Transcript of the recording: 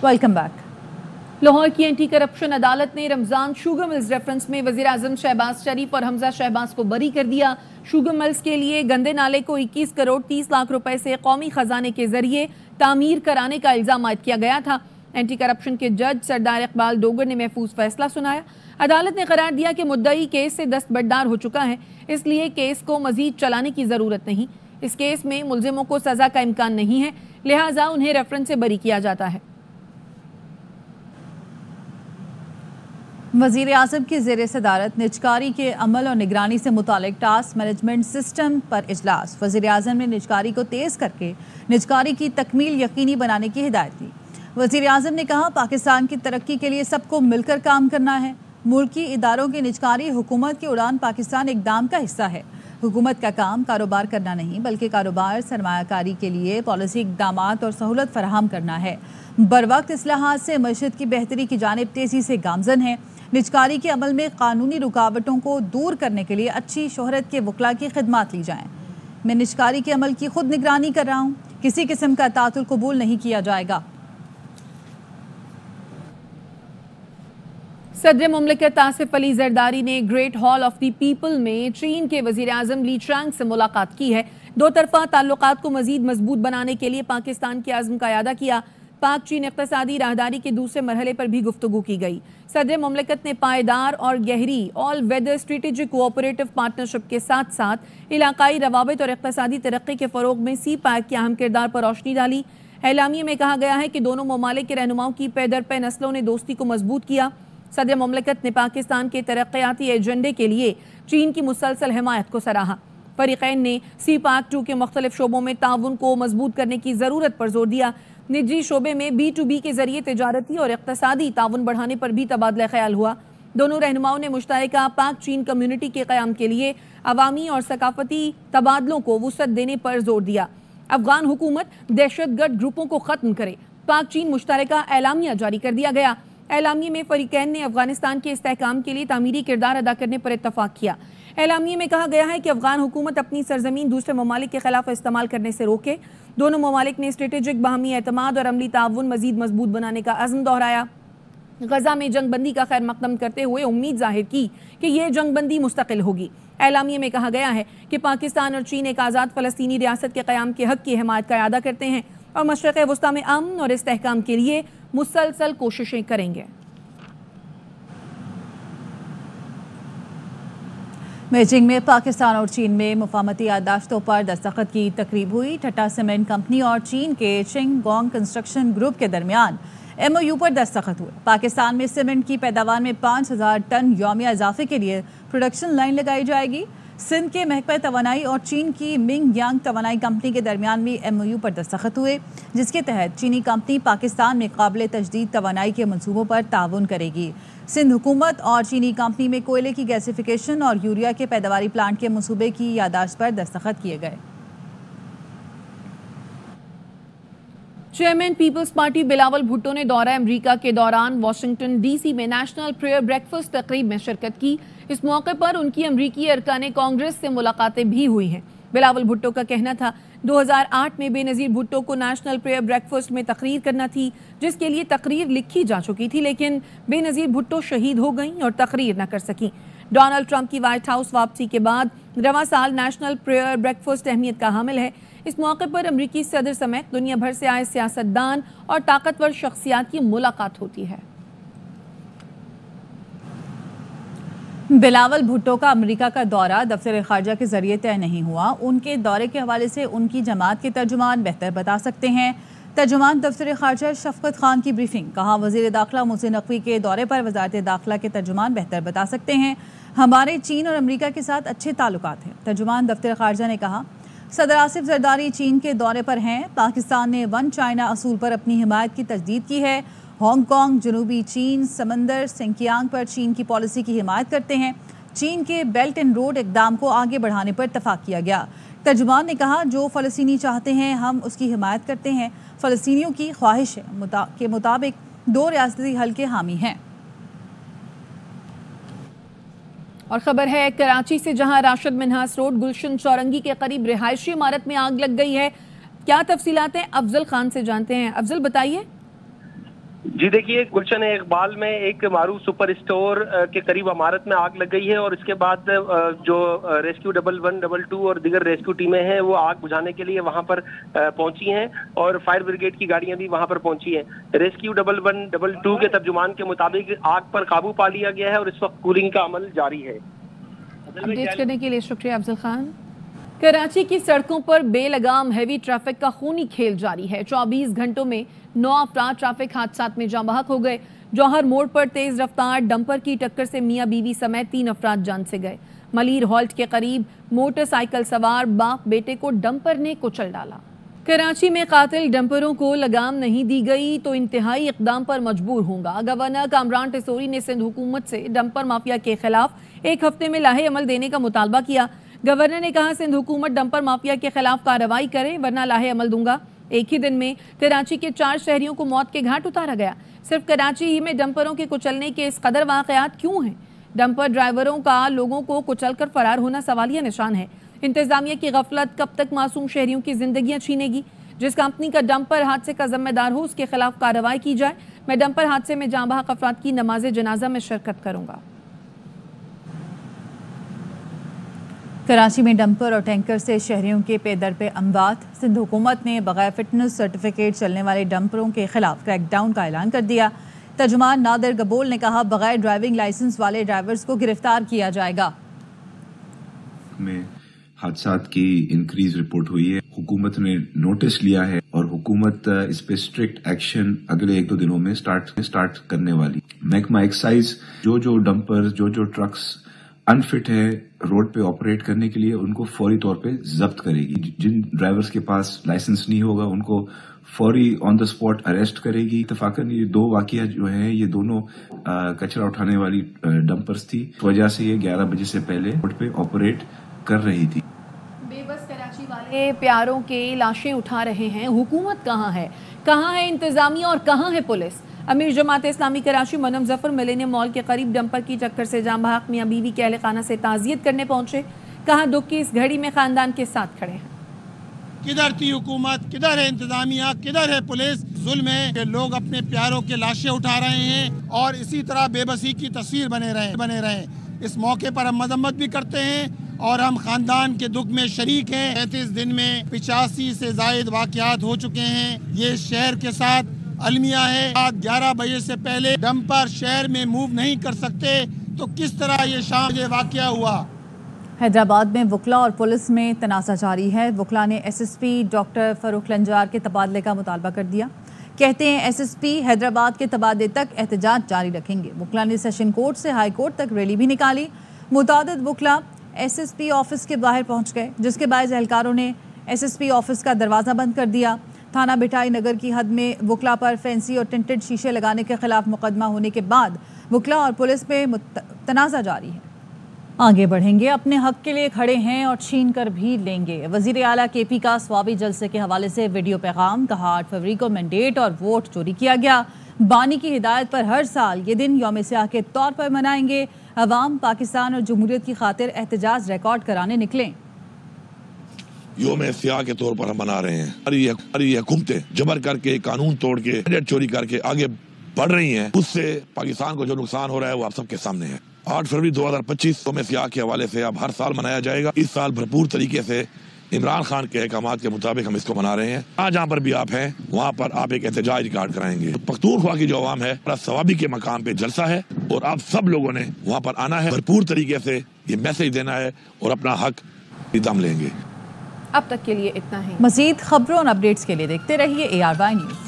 Welcome back. Lahore की anti corruption अदालत ने रमजान शुगर मिल्स रेफरेंस में वजीर आजम शहबाज शरीफ और हमजा शहबाज को बरी कर दिया। शुगर मिल्स के लिए गंदे नाले को 21 करोड़ 30 लाख रुपए से कौमी खजाने के जरिए तामीर कराने का इल्जाम आयद किया गया था। एंटी करप्शन के जज सरदार इकबाल डोगर ने महफूज फैसला सुनाया। अदालत ने करार दिया कि मुद्दई केस से दस्तबरदार हो चुका है, इसलिए केस को मजीद चलाने की जरूरत नहीं। इस केस में मुलजिमों को सजा का इम्कान नहीं है, लिहाजा उन्हें रेफरेंस से बरी किया जाता है। वज़ीर आज़म की ज़ेर सदारत निजकारी के अमल और निगरानी से मुतालिक टास्क मैनेजमेंट सिस्टम पर इजलास। वज़ीर आज़म ने निजकारी को तेज़ करके निजकारी की तकमील यकीनी बनाने की हिदायत दी। वज़ीर आज़म ने कहा, पाकिस्तान की तरक्की के लिए सबको मिलकर काम करना है। मुल्की इदारों की निजकारी हुकूमत की उड़ान पाकिस्तान इक़दाम का हिस्सा है। हुकूमत का काम कारोबार करना नहीं, बल्कि कारोबार सरमायाकारी के लिए पॉलिसी इक़दामात और सहूलत फराहम करना है। बरवक्त इस्लाहात से मईशत की बेहतरी की जानिब तेज़ी से गामज़न है। निजकारी के अमल में कानूनी रुकावटों को दूर करने के लिए अच्छी शोहरत के वकला की खिदमत ली जाएँ। मैं निजकारी के अमल की खुद निगरानी कर रहा हूँ, किसी किस्म का तातुल कबूल नहीं किया जाएगा। सदर मुमलिकत आसिफ अली जरदारी ने great hall of the people में चीन के वजीर आजम ली चांग से मुलाकात की है। दो तरफा ताल्लुकात को मजीद मजबूत बनाने के लिए पाकिस्तान के आज़म का इयादा किया। पाक चीन इक़्तिसादी राहदारी के दूसरे मरहले पर भी गुफ्तगू की गई। सदर मुमलिकत ने पायदार और गहरी all weather strategic cooperative partnership के साथ साथ इलाकाई रवाबित और इक़्तिसादी तरक्की के फ़रोग में सी पैक के अहम किरदार पर रोशनी डाली। एलामिया में कहा गया है कि दोनों ममालिक के रहनुमाओं की पे दर पे नस्लों ने दोस्ती को मजबूत किया। सदर मुमलिकत ने पाकिस्तान के तरक्याती एजेंडे के लिए चीन की मुसलसल हिमायत को सराहा। फरीक़ैन ने सी पैक 2 के मुख्तलिफ शोबों में ताउन को मजबूत करने की ज़रूरत पर जोर दिया। निजी शोबे में B2B के जरिए तिजारती और इक़्तिसादी ताउन बढ़ाने पर भी तबादला ख्याल हुआ। दोनों रहनुमाओं ने मुश्तरका पाक चीन कम्युनिटी के क़याम के लिए अवामी और सकाफती तबादलों को वुसअत देने पर जोर दिया। अफगान हुकूमत दहशतगर्द ग्रुपों को ख़त्म करे, पाक चीन मुश्तरका एलामिया जारी कर दिया गया। एलामिया में फरीक़ैन ने अफगानिस्तान के इस्तेहकाम के लिए तामीरी किरदार अदा करने पर इत्तफाक किया। एलामिया में कहा गया है कि अफगान हुकूमत अपनी सरजमीन दूसरे ममालिक के खिलाफ इस्तेमाल करने से रोके। दोनों ममालिक ने स्ट्रेटेजिक बाहमी एतमाद और अमली ताउन मजीद मजबूत बनाने का अज़्म दोहराया। गजा में जंग बंदी का खैर मकदम करते हुए उम्मीद जाहिर की कि यह जंग बंदी मुस्तकिल होगी। एलामिया में कहा गया है कि पाकिस्तान और चीन एक आज़ाद फ़लस्तीनी रियासत के क़याम के हक़ की हिमायत का इरादा करते हैं और मशरिक़ वस्ता में अमन और इस्तेहकाम के लिए मुसलसल कोशिशें करेंगे। बीजिंग में पाकिस्तान और चीन में मुफाहमती याददाश्तों पर दस्तखत की तकरीब हुई। टाटा सीमेंट कंपनी और चीन के चिंगगोंग कंस्ट्रक्शन ग्रुप के दरमियान MOU पर दस्तखत हुए। पाकिस्तान में सीमेंट की पैदावार में 5000 टन यौमिया इजाफे के लिए प्रोडक्शन लाइन लगाई जाएगी। सिंध के महकमा तवानाई और चीन की मिंग यांग तवानाई कंपनी के दरमियान भी MOU पर दस्तखत हुए, जिसके तहत चीनी कंपनी पाकिस्तान में काबिल तजदीद तवानाई के मंसूबों पर ताउन करेगी। सिंध हुकूमत और चीनी कंपनी में कोयले की गैसिफिकेशन और यूरिया के पैदावारी प्लांट के मंसूबे की यादाश्त पर दस्तखत किए गए। Chairman peoples party Bilawal Bhutto ने दौरा अमरीका के दौरान वाशिंगटन DC में नेशनल प्रेयर ब्रेकफास्ट तकरीब में शिरकत की। इस मौके पर उनकी अमरीकी अरकान कांग्रेस से मुलाकातें भी हुई हैं। बिलावल भुट्टो का कहना था 2008 में बेनज़ीर भुट्टो को नेशनल प्रेयर ब्रेकफास्ट में तकरीर करना थी, जिसके लिए तकरीर लिखी जा चुकी थी, लेकिन बेनज़ीर भुट्टो शहीद हो गईं और तकरीर न कर सकी। डोनाल्ड ट्रंप की व्हाइट हाउस वापसी के बाद रवां साल नेशनल प्रेयर ब्रेकफास्ट अहमियत का हामिल है। इस मौके पर अमरीकी सदर समेत दुनिया भर से आए सियासतदान और ताकतवर शख्सियात की मुलाकात होती है। बिलावल भुट्टो का अमेरिका का दौरा दफ्तर खारजा के जरिए तय नहीं हुआ। उनके दौरे के हवाले से उनकी जमात के तर्जुमान बेहतर बता सकते हैं। तर्जुमान दफ्तर खारजा शफकत खान की ब्रीफिंग। कहा, वज़ीर दाखिला मोहसिन नकवी के दौरे पर वज़ारत दाखिला के तर्जुमान बेहतर बता सकते हैं। हमारे चीन और अमेरिका के साथ अच्छे ताल्लुकात हैं। तर्जुमान दफ्तर खारजा ने कहा, सदर आसिफ जरदारी चीन के दौरे पर हैं। पाकिस्तान ने वन चाइना असूल पर अपनी हिमायत की तजदीद की है। हांगकांग, जनूबी चीन, समंदर, सिंकियांग पर चीन की पॉलिसी की हिमायत करते हैं। चीन के बेल्ट एंड रोड इक़दाम को आगे बढ़ाने पर इत्तफाक किया गया। तर्जुमान ने कहा, जो फ़लस्तीनी चाहते हैं हम उसकी हिमायत करते हैं। फ़लस्तीनियों की ख्वाहिश के मुताबिक 2 रियासती हल के हामी हैं। और खबर है कराची से, जहां राशिद मिन्हास रोड गुलशन चौरंगी के करीब रिहायशी इमारत में आग लग गई है। क्या तफसीलात हैं, अफजल खान से जानते हैं। अफजल बताइए। جی دیکھیے، گلشن اقبال میں ایک معروف سپر اسٹور کے قریب عمارت میں آگ لگ گئی ہے، اور اس کے بعد جو ریسکیو 112 اور دیگر ریسکیو ٹیمیں ہیں وہ آگ بجھانے کے لیے وہاں پر پہنچی ہیں، اور فائر بریگیڈ کی گاڑیاں بھی وہاں پر پہنچی ہیں۔ ریسکیو 112 کے ترجمان کے مطابق آگ پر قابو پا لیا گیا ہے اور اس وقت کولنگ کا عمل جاری ہے۔ اپڈیٹ کرنے کے لیے شکریہ افضل خان۔ کراچی کی سڑکوں پر بے لگام ہیوی ٹریفک کا خونی کھیل جاری ہے۔ 24 گھنٹوں میں 9 افراد ٹریفک حادثات میں جاں بحق ہو گئے۔ جوہر موڑ پر تیز رفتار ڈمپر کی ٹکر سے میاں بیوی سمیت 3 افراد جان سے گئے۔ ملیر ہالٹ کے قریب موٹر سائیکل سوار باپ بیٹے کو ڈمپر نے کچل ڈالا۔ کراچی میں قاتل ڈمپروں کو لگام نہیں دی گئی تو انتہائی اقدام پر مجبور ہوں گا۔ گورنر کامران ٹیسوری نے سندھ حکومت سے ڈمپر مافیا کے خلاف 1 ہفتے میں لاہے عمل دینے کا مطالبہ کیا۔ گورنر نے کہا سندھ حکومت ڈمپر مافیا کے خلاف کارروائی کرے ورنہ لاہے عمل دوں گا۔ ایک ہی دن میں کراچی کے 4 شہریوں کو موت کے گھاٹ اتارا گیا۔ صرف کراچی ہی میں ڈمپروں کے کچلنے کے اس قدر واقعات کیوں ہیں؟ ڈمپر ڈرائیوروں کا لوگوں کو کچل کر فرار ہونا سوالیہ نشان ہے۔ انتظامیہ کی غفلت کب تک معصوم شہریوں کی زندگیاں چھینے گی؟ جس کمپنی کا ڈمپر حادثے کا ذمہ دار ہو اس کے خلاف کارروائی کی جائے۔ میں ڈمپر حادثے میں جاں بحق افراد کی نماز جنازہ میں شرکت کروں گا۔ کراچی میں ڈمپر اور ٹینکر سے شہریوں کے پے در پہ اموات۔ سندھ حکومت نے بغیر فٹنس سرٹیفکیٹ چلنے والے ڈمپروں کے خلاف کریک ڈاؤن کا اعلان کر دیا۔ ترجمان نادر گبول نے کہا بغیر ڈرائیونگ لائسنس والے ڈرائیورز کو گرفتار کیا جائے گا۔ میں حادثات کی انکریز رپورٹ ہوئی ہے، حکومت نے نوٹس لیا ہے اور حکومت اس پہ اسٹرکٹ ایکشن اگلے 1-2 دنوں میں سٹارٹ کرنے والی۔ محکمہ ایکسائز جو ڈمپر جو ٹرکس انفٹ ہے روڈ پہ آپریٹ کرنے کے لیے ان کو فوری طور پہ ضبط کرے گی۔ جن ڈرائیورز کے پاس لائسنس نہیں ہوگا ان کو فوری آن دا اسپاٹ اریسٹ کرے گی۔ اتفاقاً یہ 2 واقعہ جو ہیں یہ دونوں کچرا اٹھانے والی ڈمپرز تھی، اس وجہ سے یہ 11 بجے سے پہلے روڈ پہ آپریٹ کر رہی تھی۔ بے بس کراچی والے پیاروں کے لاشیں اٹھا رہے ہیں، حکومت کہاں ہے؟ کہاں ہے انتظامیہ اور کہاں ہے پولیس؟ امیر جماعت اسلامی کراچی منم ظفر ملینیم مال کے قریب ڈمپر کی ٹکر سے جاں بحق میاں بیوی کے اہل خانہ سے تعزیت کرنے پہنچے۔ کہاں دکھ کی اس گھڑی میں خاندان کے ساتھ کھڑے ہیں۔ کدھر تھی حکومت، کدھر ہے انتظامیہ، کدھر ہے پولیس؟ ظلم ہے کہ لوگ اپنے پیاروں کے لاشیں اٹھا رہے ہیں اور اسی طرح بے بسی کی تصویر بنے رہے۔ اس موقع پر ہم مذمت بھی کرتے ہیں اور ہم خاندان کے دکھ میں شریک ہیں۔ 35 دن میں 85 سے زائد واقعات ہو چکے ہیں۔ یہ شہر کے ساتھ المیہ ہے۔ رات 11 بجے سے پہلے ڈمپر شہر میں موو نہیں کر سکتے تو کس طرح یہ شام یہ واقعہ ہوا؟ حیدرآباد میں وکلا اور پولیس میں تنازع جاری ہے۔ وکلا نے ایس ایس پی ڈاکٹر فاروق لنجار کے تبادلے کا مطالبہ کر دیا۔ کہتے ہیں ایس ایس پی حیدرآباد کے تبادلے تک احتجاج جاری رکھیں گے۔ وکلا نے سیشن کورٹ سے ہائی کورٹ تک ریلی بھی نکالی۔ متعدد وکلا ایس ایس پی آفس کے باہر پہنچ گئے جس کے باعث اہلکاروں نے ایس ایس پی آفس کا دروازہ بند کر دیا۔ تھانہ بٹائی نگر کی حد میں وکلا پر فینسی اور ٹنٹڈ شیشے لگانے کے خلاف مقدمہ ہونے کے بعد وکلا اور پولیس میں تنازع جاری ہے۔ آگے بڑھیں گے، اپنے حق کے لیے کھڑے ہیں اور چھین کر بھی لیں گے۔ وزیر اعلیٰ کے پی کا سوابی جلسے کے حوالے سے ویڈیو پیغام، کہا 8 فروری کو مینڈیٹ اور ووٹ چوری کیا گیا۔ بانی کی ہدایت پر ہر سال یہ دن یوم سیاہ کے طور پر منائیں گے۔ عوام پاکستان اور جمہوریت کی خاطر احتجاج ریکارڈ کرانے نکلیں۔ یوم سیاہ کے طور پر ہم منا رہے ہیں۔ ہماری حکومتیں جبر کر کے قانون توڑ کے چوری کر کے آگے بڑھ رہی ہیں، اس سے پاکستان کو جو نقصان ہو رہا ہے وہ آپ سب کے سامنے ہے۔ 8 فروری 2025 یوم سیاہ کے حوالے سے اب ہر سال منایا جائے گا۔ اس سال بھرپور طریقے سے عمران خان کے احکامات کے مطابق ہم اس کو منا رہے ہیں۔ جہاں پر بھی آپ ہیں وہاں پر آپ ایک احتجاج ریکارڈ کرائیں گے۔ پختونخوا کی جو عوام ہے ثوابی کے مقام پہ جلسہ ہے اور آپ سب لوگوں نے وہاں پر آنا ہے، بھرپور طریقے سے یہ میسج دینا ہے اور اپنا حق دم لیں گے۔ اب تک کے لیے اتنا ہی۔ مزید خبروں اور اپڈیٹس کے لیے دیکھتے رہیے ARY نیوز۔